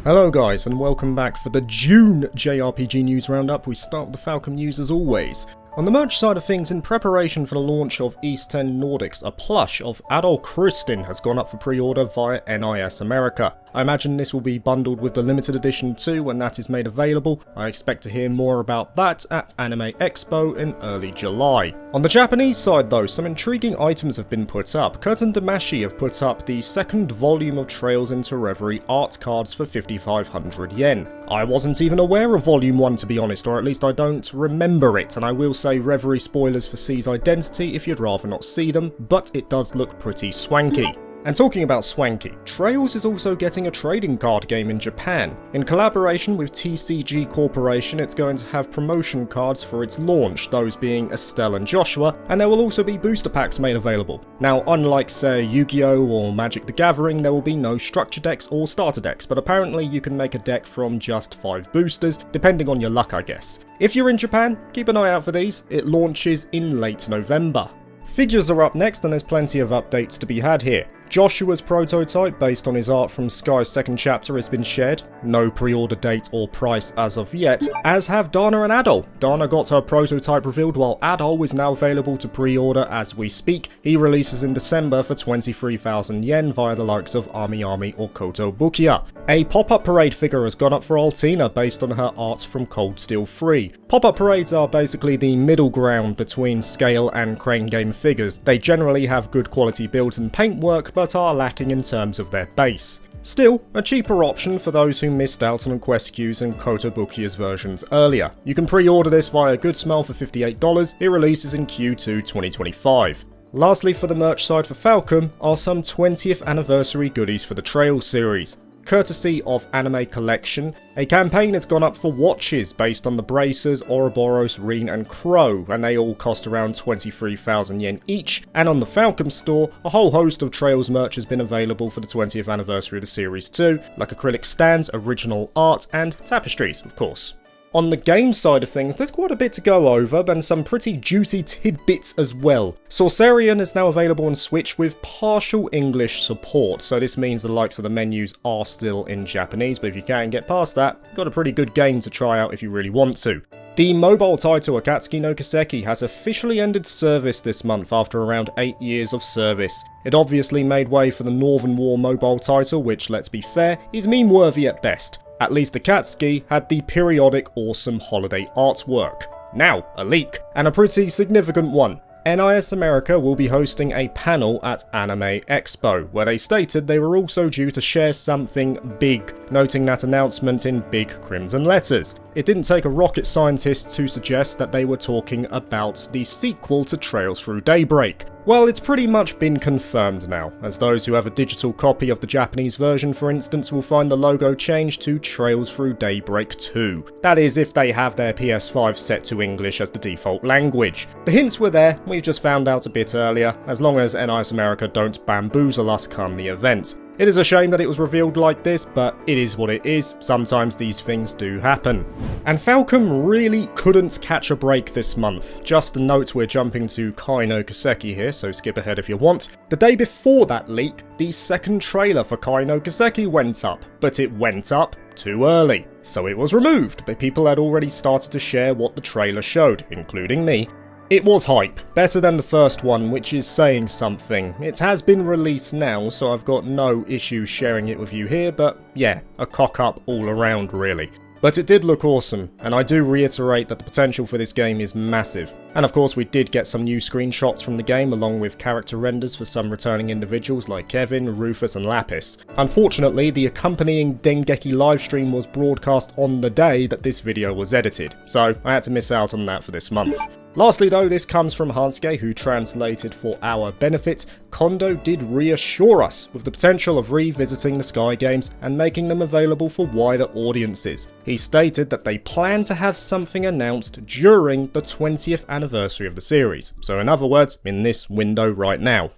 Hello guys, and welcome back for the June JRPG News Roundup. We start with the Falcom news as always. On the merch side of things, in preparation for the launch of East 10 Nordics, a plush of Adolf Kristin has gone up for pre-order via NIS America. I imagine this will be bundled with the limited edition too when that is made available. I expect to hear more about that at Anime Expo in early July. On the Japanese side though, some intriguing items have been put up. Curtain Damashi have put up the second volume of Trails into Reverie art cards for 5,500 yen. I wasn't even aware of volume 1 to be honest, or at least I don't remember it, and I will say Reverie spoilers for C's identity if you'd rather not see them, but it does look pretty swanky. And talking about swanky, Trails is also getting a trading card game in Japan. In collaboration with TCG Corporation, it's going to have promotion cards for its launch, those being Estelle and Joshua, and there will also be booster packs made available. Now, unlike say Yu-Gi-Oh! Or Magic the Gathering, there will be no structure decks or starter decks, but apparently you can make a deck from just 5 boosters, depending on your luck I guess. If you're in Japan, keep an eye out for these, it launches in late November. Figures are up next and there's plenty of updates to be had here. Joshua's prototype, based on his art from Sky's second chapter, has been shared. No pre-order date or price as of yet, as have Dana and Adol. Dana got her prototype revealed, while Adol is now available to pre-order as we speak. He releases in December for 23,000 yen via the likes of Ami or Kotobukiya. A Pop-Up Parade figure has gone up for Altina based on her art from Cold Steel 3. Pop-Up Parades are basically the middle ground between scale and crane game figures. They generally have good quality builds and paintwork, but are lacking in terms of their base. Still, a cheaper option for those who missed out on Quest Q's and Kotobukiya's versions earlier. You can pre-order this via Goodsmell for $58, it releases in Q2 2025. Lastly, for the merch side for Falcom are some 20th anniversary goodies for the Trails series. Courtesy of Anime Collection, a campaign has gone up for watches based on the Bracers, Ouroboros, Rime and Crow, and they all cost around 23,000 yen each, and on the Falcom store, a whole host of Trails merch has been available for the 20th anniversary of the series too, like acrylic stands, original art, and tapestries, of course. On the game side of things, there's quite a bit to go over, and some pretty juicy tidbits as well. Sorcerian is now available on Switch with partial English support, so this means the likes of the menus are still in Japanese, but if you can't get past that, you've got a pretty good game to try out if you really want to. The mobile title Akatsuki no Kiseki has officially ended service this month after around 8 years of service. It obviously made way for the Northern War mobile title, which, let's be fair, is meme-worthy at best. At least Akatsuki had the periodic awesome holiday artwork. Now, a leak, and a pretty significant one. NIS America will be hosting a panel at Anime Expo, where they stated they were also due to share something big, noting that announcement in big crimson letters. It didn't take a rocket scientist to suggest that they were talking about the sequel to Trails Through Daybreak. Well, it's pretty much been confirmed now, as those who have a digital copy of the Japanese version, for instance, will find the logo changed to Trails Through Daybreak 2. That is, if they have their PS5 set to English as the default language. The hints were there, we've just found out a bit earlier, as long as NIS America don't bamboozle us come the event. It is a shame that it was revealed like this, but it is what it is. Sometimes these things do happen. And Falcom really couldn't catch a break this month. Just a note, we're jumping to Kai no Kiseki here, so skip ahead if you want. The day before that leak, the second trailer for Kai no Kiseki went up, but it went up too early. So it was removed, but people had already started to share what the trailer showed, including me. It was hype, better than the first one, which is saying something. It has been released now, so I've got no issue sharing it with you here, but yeah, a cock up all around really. But it did look awesome, and I do reiterate that the potential for this game is massive. And of course we did get some new screenshots from the game along with character renders for some returning individuals like Kevin, Rufus and Lapis. Unfortunately, the accompanying Dengeki livestream was broadcast on the day that this video was edited, so I had to miss out on that for this month. Lastly though, this comes from Hansuke, who translated for our benefit. Kondo did reassure us with the potential of revisiting the Sky games and making them available for wider audiences. He stated that they plan to have something announced during the 20th anniversary of the series, so in other words, in this window right now.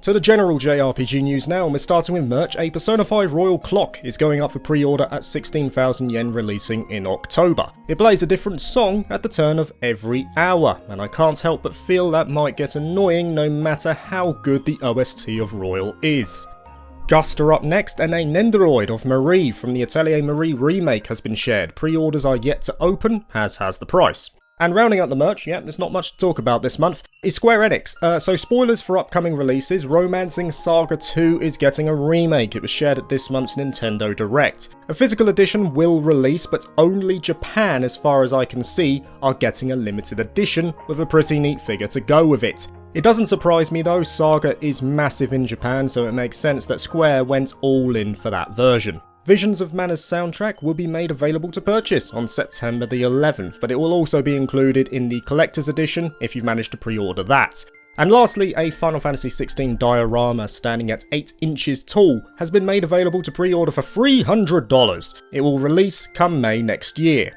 To the general JRPG news now, and we're starting with merch. A Persona 5 Royal Clock is going up for pre-order at 16,000 yen, releasing in October. It plays a different song at the turn of every hour, and I can't help but feel that might get annoying no matter how good the OST of Royal is. Gust are up next, and a Nendoroid of Marie from the Atelier Marie remake has been shared. Pre-orders are yet to open, as has the price. And rounding out the merch, yeah, there's not much to talk about this month, is Square Enix. So spoilers for upcoming releases, Romancing Saga 2 is getting a remake. It was shared at this month's Nintendo Direct. A physical edition will release, but only Japan, as far as I can see, are getting a limited edition with a pretty neat figure to go with it. It doesn't surprise me though, Saga is massive in Japan, so it makes sense that Square went all in for that version. Visions of Mana's soundtrack will be made available to purchase on September the 11th, but it will also be included in the collector's edition if you've managed to pre-order that. And lastly, a Final Fantasy XVI diorama standing at 8 inches tall has been made available to pre-order for $300. It will release come May next year.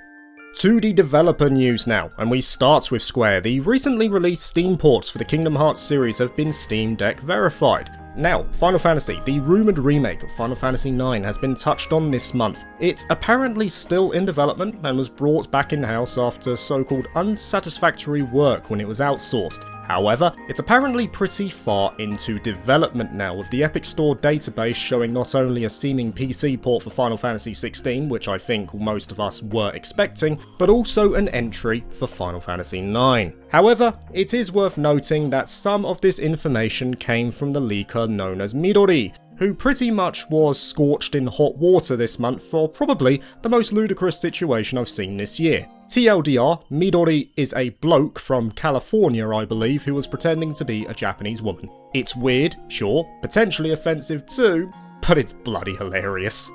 2D developer news now, and we start with Square. The recently released Steam ports for the Kingdom Hearts series have been Steam Deck verified. Now, Final Fantasy, the rumoured remake of Final Fantasy IX, has been touched on this month. It's apparently still in development and was brought back in-house after so-called unsatisfactory work when it was outsourced. However, it's apparently pretty far into development now, with the Epic Store database showing not only a seeming PC port for Final Fantasy XVI, which I think most of us were expecting, but also an entry for Final Fantasy IX. However, it is worth noting that some of this information came from the leaker known as Midori, who pretty much was scorched in hot water this month for probably the most ludicrous situation I've seen this year. TLDR, Midori is a bloke from California, I believe, who was pretending to be a Japanese woman. It's weird, sure, potentially offensive too, but it's bloody hilarious.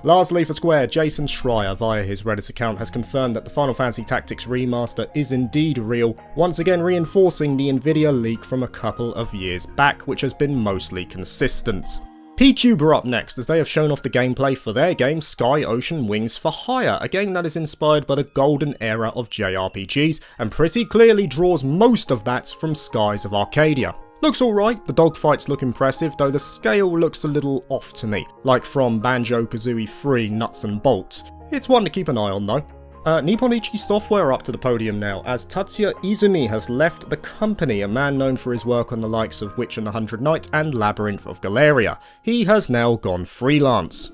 Lastly for Square, Jason Schreier via his Reddit account has confirmed that the Final Fantasy Tactics remaster is indeed real, once again reinforcing the Nvidia leak from a couple of years back, which has been mostly consistent. P-Tube are up next, as they have shown off the gameplay for their game Sky Ocean Wings for Hire, a game that is inspired by the golden era of JRPGs, and pretty clearly draws most of that from Skies of Arcadia. Looks alright, the dogfights look impressive, though the scale looks a little off to me, like from Banjo-Kazooie 3 Nuts and Bolts. It's one to keep an eye on though. Nipponichi Software are up to the podium now, as Tatsuya Izumi has left the company, a man known for his work on the likes of Witch and the Hundred Knights and Labyrinth of Galeria. He has now gone freelance.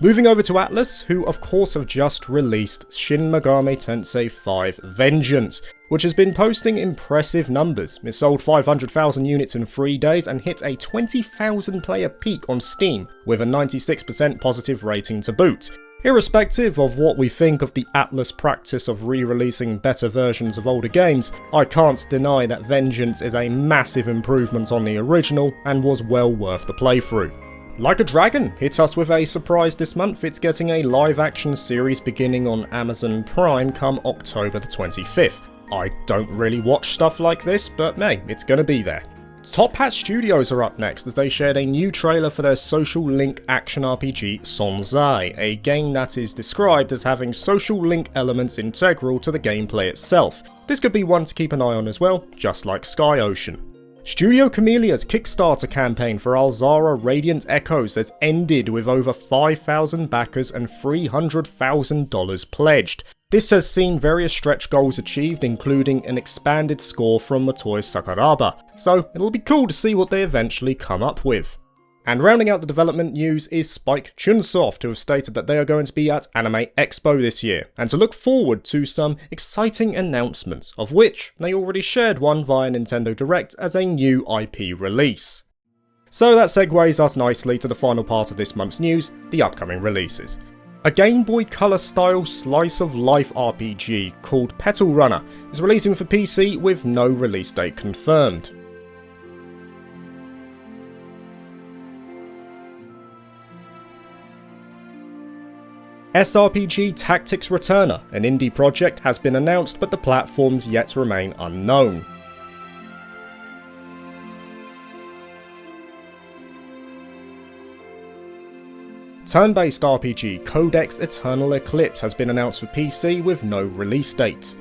Moving over to Atlus, who of course have just released Shin Megami Tensei 5 Vengeance, which has been posting impressive numbers. It sold 500,000 units in 3 days and hit a 20,000 player peak on Steam, with a 96% positive rating to boot. Irrespective of what we think of the Atlus practice of re-releasing better versions of older games, I can't deny that Vengeance is a massive improvement on the original and was well worth the playthrough. Like a Dragon hits us with a surprise this month. It's getting a live-action series beginning on Amazon Prime come October the 25th. I don't really watch stuff like this, but hey, it's gonna be there. Top Hat Studios are up next, as they shared a new trailer for their social link action RPG Sonzai, a game that is described as having social link elements integral to the gameplay itself. This could be one to keep an eye on as well, just like Sky Ocean. Studio Chamelea's Kickstarter campaign for Alzara Radiant Echoes has ended with over 5,000 backers and $300,000 pledged. This has seen various stretch goals achieved, including an expanded score from Motoi Sakuraba, so it'll be cool to see what they eventually come up with. And rounding out the development news is Spike Chunsoft, who have stated that they are going to be at Anime Expo this year, and to look forward to some exciting announcements, of which they already shared one via Nintendo Direct as a new IP release. So that segues us nicely to the final part of this month's news, the upcoming releases. A Game Boy Color style slice of life RPG called Petal Runner is releasing for PC with no release date confirmed. SRPG Tactics Returner, an indie project, has been announced, but the platforms yet remain unknown. Turn-based RPG Codex Eternal Eclipse has been announced for PC with no release date.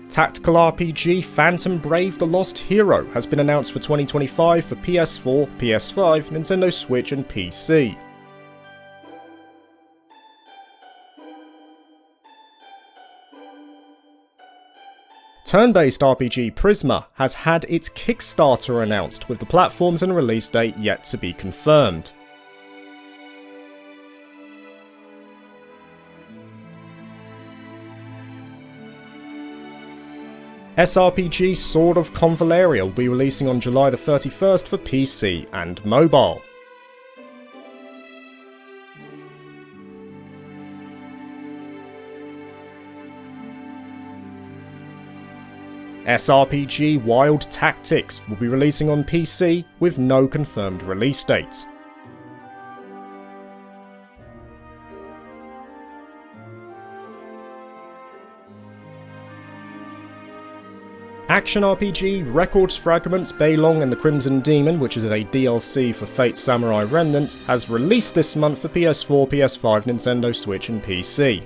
Tactical RPG Phantom Brave the Lost Hero has been announced for 2025 for PS4, PS5, Nintendo Switch and PC. Turn-based RPG Prisma has had its Kickstarter announced, with the platforms and release date yet to be confirmed. SRPG Sword of Convaleria will be releasing on July the 31st for PC and mobile. SRPG Wild Tactics will be releasing on PC with no confirmed release date. Action RPG Records Fragments Beilong and the Crimson Demon, which is a DLC for Fate Samurai Remnant, has released this month for PS4, PS5, Nintendo Switch and PC.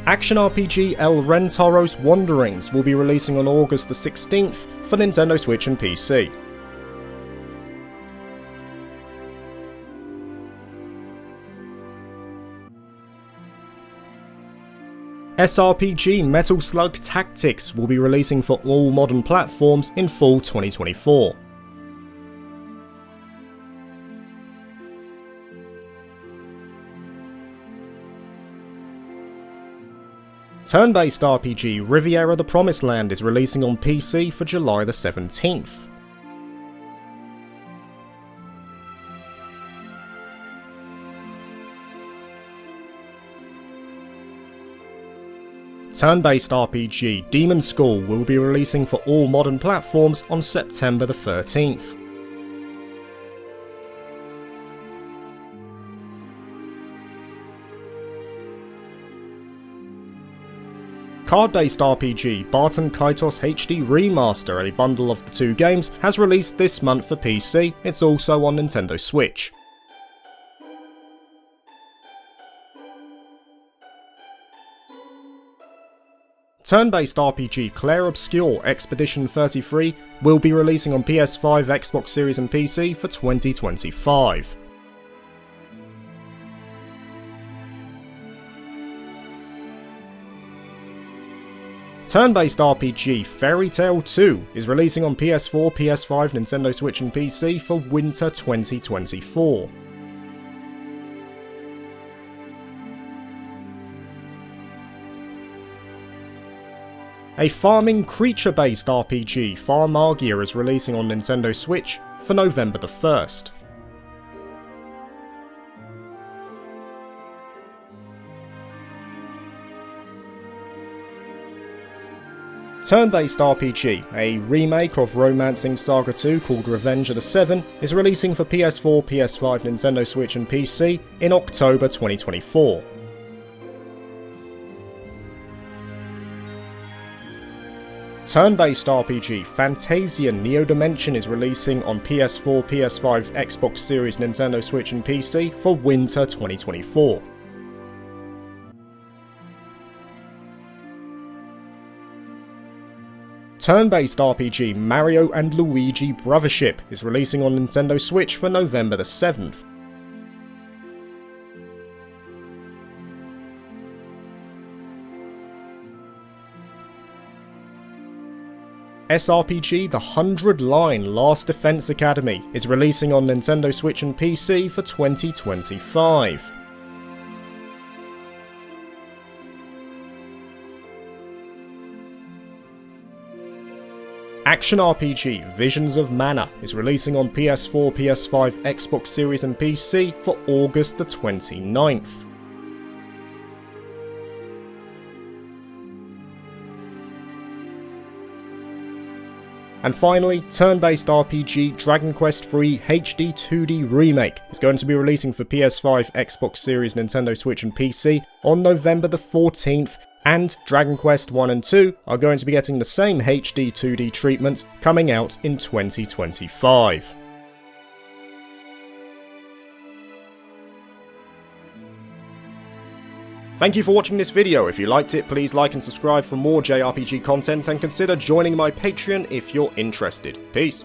Action RPG El Rentaro's Wanderings will be releasing on August the 16th for Nintendo Switch and PC. SRPG Metal Slug Tactics will be releasing for all modern platforms in fall 2024. Turn-based RPG Riviera the Promised Land is releasing on PC for July the 17th. Turn-based RPG Demon School will be releasing for all modern platforms on September the 13th. Card-based RPG Barton Kaitos HD Remaster, a bundle of the two games, has released this month for PC. It's also on Nintendo Switch. Turn-based RPG Clair Obscure Expedition 33 will be releasing on PS5, Xbox Series and PC for 2025. Turn-based RPG Fairy Tail 2 is releasing on PS4, PS5, Nintendo Switch and PC for winter 2024. A farming creature-based RPG, Farmagia, is releasing on Nintendo Switch for November the 1st. Turn-based RPG, a remake of Romancing Saga 2 called Revenge of the Seven, is releasing for PS4, PS5, Nintendo Switch and PC in October 2024. Turn-based RPG Fantasian Neo Dimension is releasing on PS4, PS5, Xbox Series, Nintendo Switch and PC for winter 2024. Turn-based RPG Mario & Luigi Brothership is releasing on Nintendo Switch for November the 7th. SRPG The 100 Line Last Defense Academy is releasing on Nintendo Switch and PC for 2025. Action RPG Visions of Mana is releasing on PS4, PS5, Xbox Series and PC for August the 29th. And finally, turn-based RPG Dragon Quest III HD 2D Remake is going to be releasing for PS5, Xbox Series, Nintendo Switch and PC on November the 14th, and Dragon Quest 1 and 2 are going to be getting the same HD 2D treatment coming out in 2025. Thank you for watching this video. If you liked it, please like and subscribe for more JRPG content and consider joining my Patreon if you're interested. Peace.